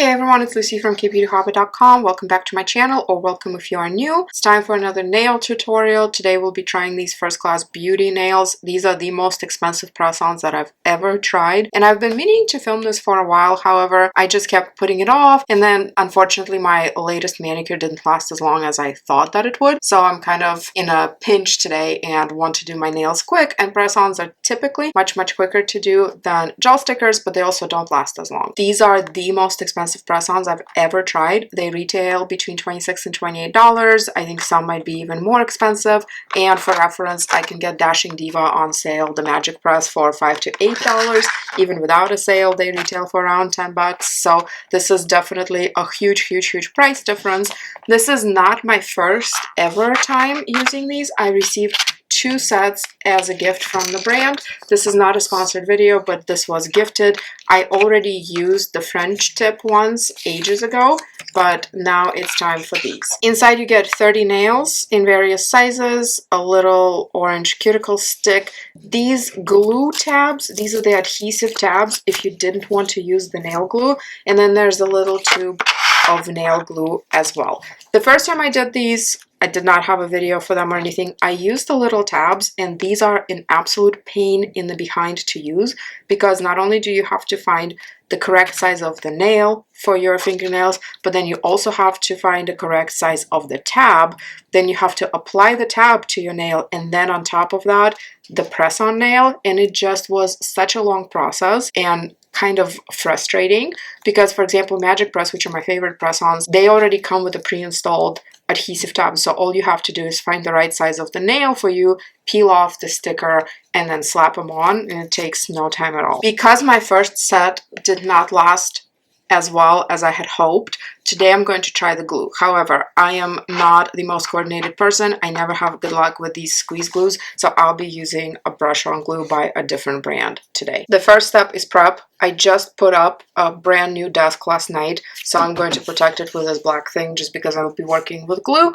Hey everyone, it's Lucy from KBeautyHobbit.com. Welcome back to my channel, or welcome if you are new. It's time for another nail tutorial. Today we'll be trying these first class beauty nails. These are the most expensive press-ons that I've ever tried, and I've been meaning to film this for a while. However, I just kept putting it off, and then unfortunately my latest manicure didn't last as long as I thought that it would. So I'm kind of in a pinch today and want to do my nails quick, and press-ons are typically much quicker to do than gel stickers, but they also don't last as long. These are the most expensive press-ons I've ever tried. They retail between $26 and $28. I think some might be even more expensive, and for reference I can get Dashing Diva on sale, the magic press, for $5 to $8. Even without a sale they retail for around 10 bucks. So this is definitely a huge price difference. This is not my first ever time using these. I received 2 sets as a gift from the brand. This is not a sponsored video, but this was gifted. I already used the French tip ones ages ago, but now it's time for these. Inside you get 30 nails in various sizes, a little orange cuticle stick, these glue tabs, these are the adhesive tabs if you didn't want to use the nail glue, and then there's a little tube of nail glue as well. The first time I did these, I did not have a video for them or anything. I used the little tabs, and these are an absolute pain in the behind to use, because not only do you have to find the correct size of the nail for your fingernails, but then you also have to find the correct size of the tab. Then you have to apply the tab to your nail, and then on top of that the press-on nail, and it just was such a long process and kind of frustrating, because for example Magic Press, which are my favorite press-ons, they already come with a pre-installed adhesive tab, so all you have to do is find the right size of the nail for you, peel off the sticker, and then slap them on, and it takes no time at all. Because my first set did not last as well as I had hoped, today I'm going to try the glue. However, I am not the most coordinated person. I never have good luck with these squeeze glues, so I'll be using a brush-on glue by a different brand today. The first step is prep. I just put up a brand new desk last night, so I'm going to protect it with this black thing just because I'll be working with glue.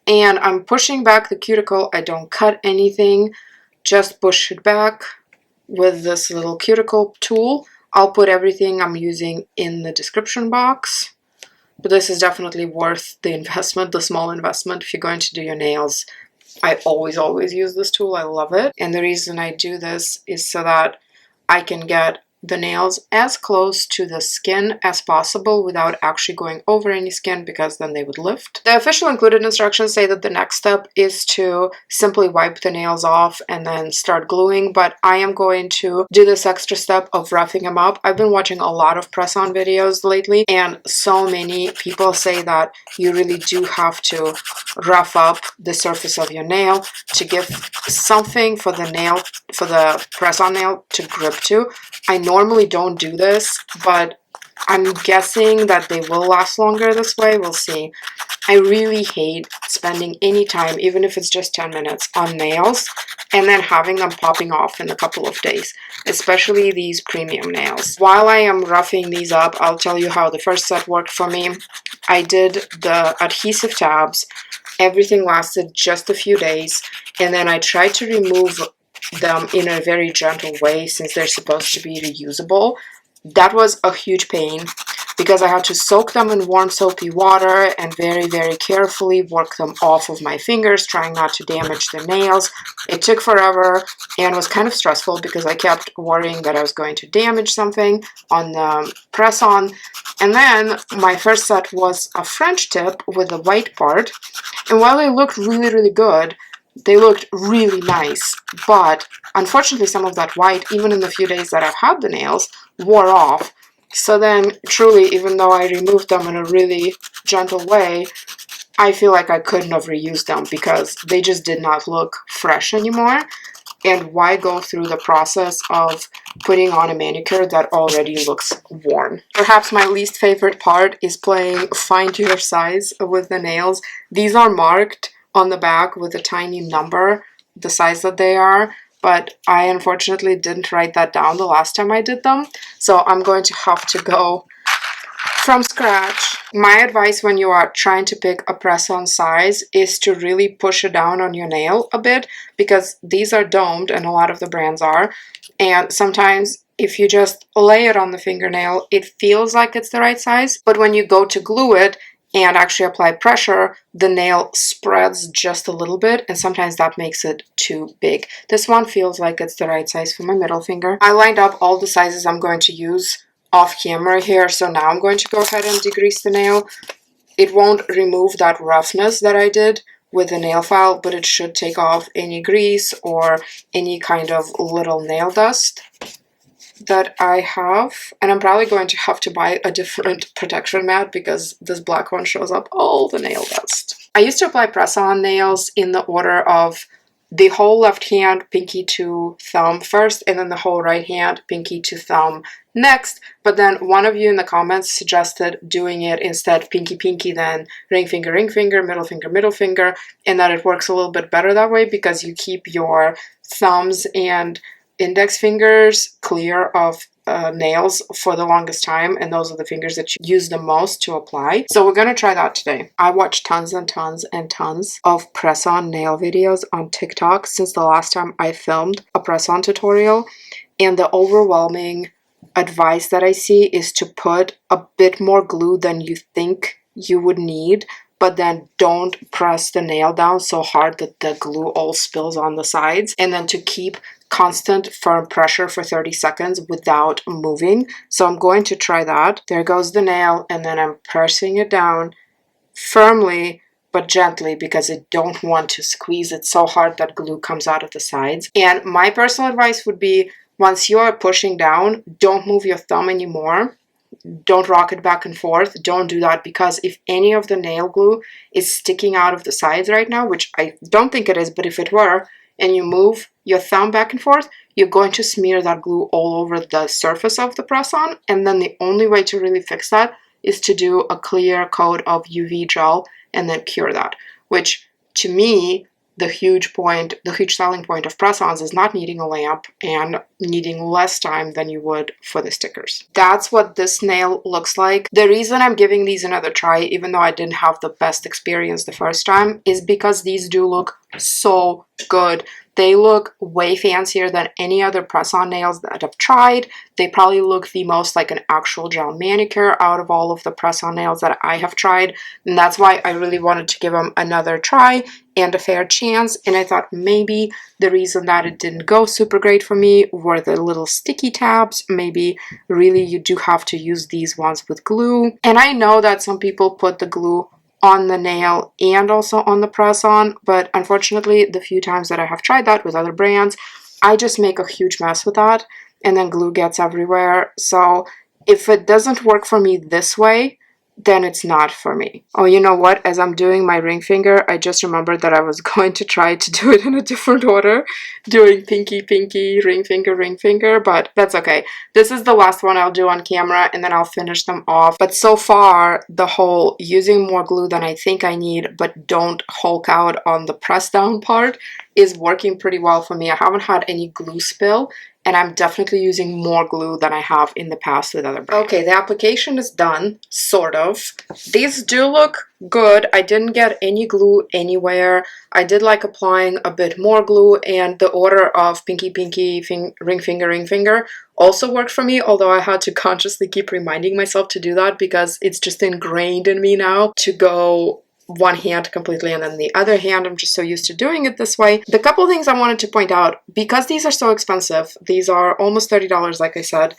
And I'm pushing back the cuticle. I don't cut anything, just push it back with this little cuticle tool. I'll put everything I'm using in the description box, but this is definitely worth the investment, the small investment if you're going to do your nails. I always use this tool. I love it. And the reason I do this is so that I can get the nails as close to the skin as possible without actually going over any skin, because then they would lift. The official included instructions say that the next step is to simply wipe the nails off and then start gluing, but I am going to do this extra step of roughing them up. I've been watching a lot of press-on videos lately, and so many people say that you really do have to rough up the surface of your nail to give something for the nail, for the press-on nail to grip to. I normally don't do this, but I'm guessing that they will last longer this way. We'll see. I really hate spending any time, even if it's just 10 minutes, on nails and then having them popping off in a couple of days, especially these premium nails. While I am roughing these up, I'll tell you how the first set worked for me. I did the adhesive tabs. Everything lasted just a few days, and then I tried to remove them in a very gentle way since they're supposed to be reusable. That was a huge pain because I had to soak them in warm soapy water and very carefully work them off of my fingers, trying not to damage the nails. It took forever and was kind of stressful because I kept worrying that I was going to damage something on the press-on. And then my first set was a French tip with the white part, and while they looked really good, they looked really nice, but unfortunately some of that white, even in the few days that I've had the nails, wore off. So then truly, even though I removed them in a really gentle way, I feel like I couldn't have reused them because they just did not look fresh anymore. And why go through the process of putting on a manicure that already looks worn? Perhaps my least favorite part is playing find your size with the nails. These are marked on the back with a tiny number, the size that they are, but I unfortunately didn't write that down the last time I did them, so I'm going to have to go from scratch. My advice when you are trying to pick a press-on size is to really push it down on your nail a bit, because these are domed and a lot of the brands are, and sometimes if you just lay it on the fingernail, it feels like it's the right size, but when you go to glue it and actually apply pressure, the nail spreads just a little bit, and sometimes that makes it too big. This one feels like it's the right size for my middle finger. I lined up all the sizes I'm going to use off camera here, so now I'm going to go ahead and degrease the nail. It won't remove that roughness that I did with the nail file, but it should take off any grease or any kind of little nail dust that I have. And I'm probably going to have to buy a different protection mat because this black one shows up all the nail dust. I used to apply press-on nails in the order of the whole left hand, pinky to thumb first, and then the whole right hand, pinky to thumb next. But then one of you in the comments suggested doing it instead pinky, then ring finger, middle finger, and that it works a little bit better that way because you keep your thumbs and index fingers clear of nails for the longest time, and those are the fingers that you use the most to apply. So we're gonna try that today. I watched tons and tons and tons of press-on nail videos on TikTok since the last time I filmed a press-on tutorial, and the overwhelming advice that I see is to put a bit more glue than you think you would need, but then don't press the nail down so hard that the glue all spills on the sides, and then to keep constant firm pressure for 30 seconds without moving. So I'm going to try that. There goes the nail, and then I'm pressing it down firmly but gently because I don't want to squeeze it so hard that glue comes out of the sides. And my personal advice would be, once you are pushing down, don't move your thumb anymore. Don't rock it back and forth. Don't do that, because if any of the nail glue is sticking out of the sides right now, which I don't think it is, but if it were, and you move your thumb back and forth, you're going to smear that glue all over the surface of the press-on. And then the only way to really fix that is to do a clear coat of UV gel and then cure that, which to me, the huge selling point of press-ons is not needing a lamp and needing less time than you would for the stickers. That's what this nail looks like. The reason I'm giving these another try, even though I didn't have the best experience the first time, is because these do look so good. They look way fancier than any other press-on nails that I've tried. They probably look the most like an actual gel manicure out of all of the press-on nails that I have tried. And that's why I really wanted to give them another try and a fair chance. And I thought maybe the reason that it didn't go super great for me were the little sticky tabs. Maybe really you do have to use these ones with glue. And I know that some people put the glue on the nail and also on the press-on, but unfortunately the few times that I have tried that with other brands, I just make a huge mess with that and then glue gets everywhere. So if it doesn't work for me this way, then it's not for me. Oh, you know what? As I'm doing my ring finger, I just remembered that I was going to try to do it in a different order, doing pinky, ring finger, but that's okay. This is the last one I'll do on camera, and then I'll finish them off. But so far, the whole using more glue than I think I need, but don't hulk out on the press down part is working pretty well for me. I haven't had any glue spill, and I'm definitely using more glue than I have in the past with other brands. Okay, the application is done, sort of. These do look good. I didn't get any glue anywhere. I did like applying a bit more glue, and the order of pinky, ring finger also worked for me, although I had to consciously keep reminding myself to do that because it's just ingrained in me now to go one hand completely and then the other hand. I'm just so used to doing it this way. The couple things I wanted to point out, because these are so expensive, these are almost $30 like I said,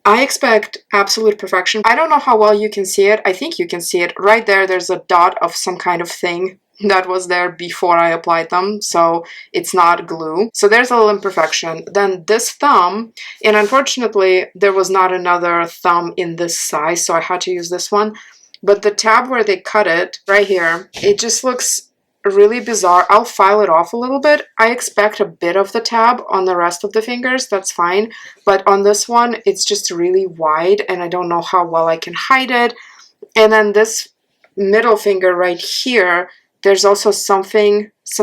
I expect absolute perfection. I don't know how well you can see it. I think you can see it. Right there, there's a dot of some kind of thing that was there before I applied them, so it's not glue. So there's a little imperfection. Then this thumb, and unfortunately there was not another thumb in this size, so I had to use this one. But the tab where they cut it, right here, it just looks really bizarre. I'll file it off a little bit. I expect a bit of the tab on the rest of the fingers, that's fine. But on this one, it's just really wide, and I don't know how well I can hide it. And then this middle finger right here, there's also some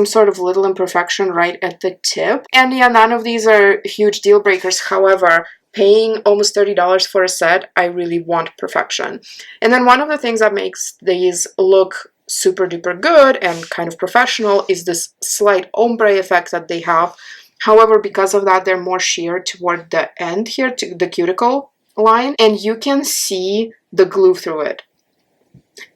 sort of little imperfection right at the tip. And yeah, none of these are huge deal breakers. However, paying almost $30 for a set, I really want perfection. And then one of the things that makes these look super duper good and kind of professional is this slight ombre effect that they have However, because of that, they're more sheer toward the end here, to the cuticle line, and you can see the glue through it.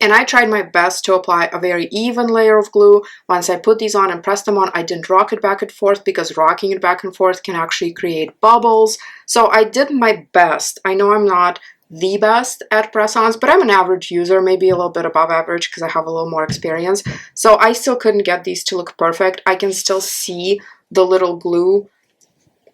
And I tried my best to apply a very even layer of glue. Once I put these on and pressed them on, I didn't rock it back and forth because rocking it back and forth can actually create bubbles. So I did my best. I know I'm not the best at press-ons, but I'm an average user, maybe a little bit above average because I have a little more experience. So I still couldn't get these to look perfect. I can still see the little glue,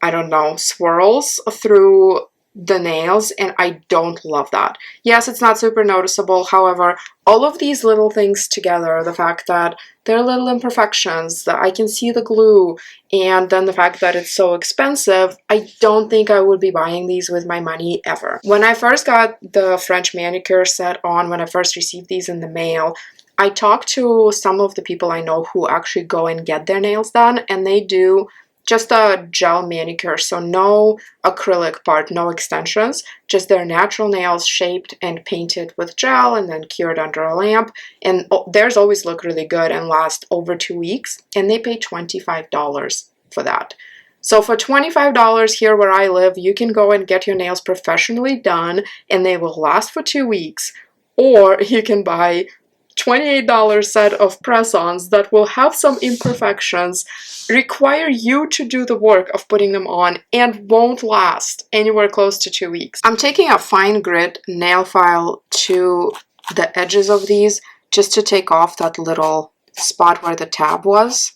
I don't know, swirls through the nails, and I don't love that. Yes, it's not super noticeable. However, all of these little things together, the fact that there are little imperfections, that I can see the glue, and then the fact that it's so expensive, I don't think I would be buying these with my money ever. When I first got the French manicure set on, when I first received these in the mail, I talked to some of the people I know who actually go and get their nails done, and they do just a gel manicure, so no acrylic part, no extensions, just their natural nails shaped and painted with gel and then cured under a lamp. And theirs always look really good and last over 2 weeks, and they pay $25 for that. So for $25 here where I live, you can go and get your nails professionally done and they will last for 2 weeks. Or you can buy $28 set of press-ons that will have some imperfections, require you to do the work of putting them on, and won't last anywhere close to 2 weeks. I'm taking a fine grit nail file to the edges of these just to take off that little spot where the tab was.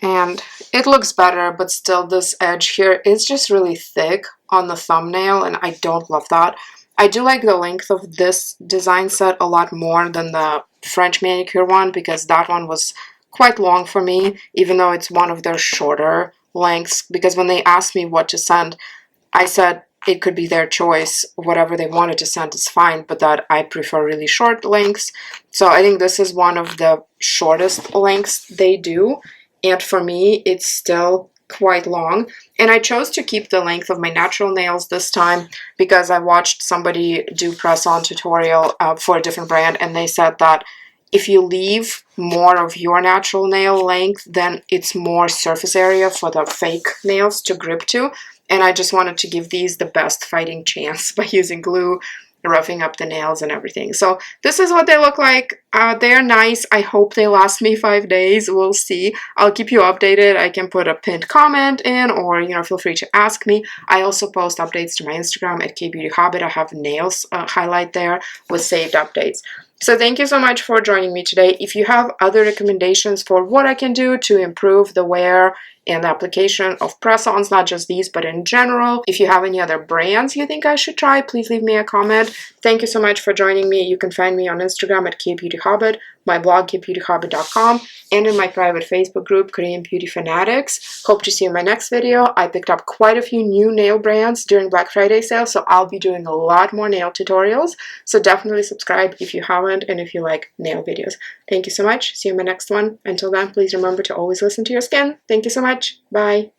And it looks better, but still this edge here is just really thick on the thumbnail, and I don't love that. I do like the length of this design set a lot more than the French manicure one, because that one was quite long for me, even though it's one of their shorter lengths, because when they asked me what to send, I said it could be their choice. Whatever they wanted to send is fine, but that I prefer really short lengths. So I think this is one of the shortest lengths they do, and for me, it's still quite long. And I chose to keep the length of my natural nails this time because I watched somebody do press-on tutorial for a different brand, and they said that if you leave more of your natural nail length, then it's more surface area for the fake nails to grip to. And I just wanted to give these the best fighting chance by using glue, roughing up the nails and everything. So this is what they look like. They're nice. I hope they last me 5 days. We'll see. I'll keep you updated. I can put a pinned comment in, or feel free to ask me. I also post updates to my Instagram at KBeautyHobbit. I have nails highlight there with saved updates. So thank you so much for joining me today. If you have other recommendations for what I can do to improve the wear and the application of press-ons, not just these, but in general, if you have any other brands you think I should try, please leave me a comment. Thank you so much for joining me. You can find me on Instagram at KBeautyHobbit, my blog KBeautyHobbit.com, and in my private Facebook group, Korean Beauty Fanatics. Hope to see you in my next video. I picked up quite a few new nail brands during Black Friday sale, so I'll be doing a lot more nail tutorials. So definitely subscribe if you haven't and if you like nail videos. Thank you so much. See you in my next one. Until then, please remember to always listen to your skin. Thank you so much. Bye.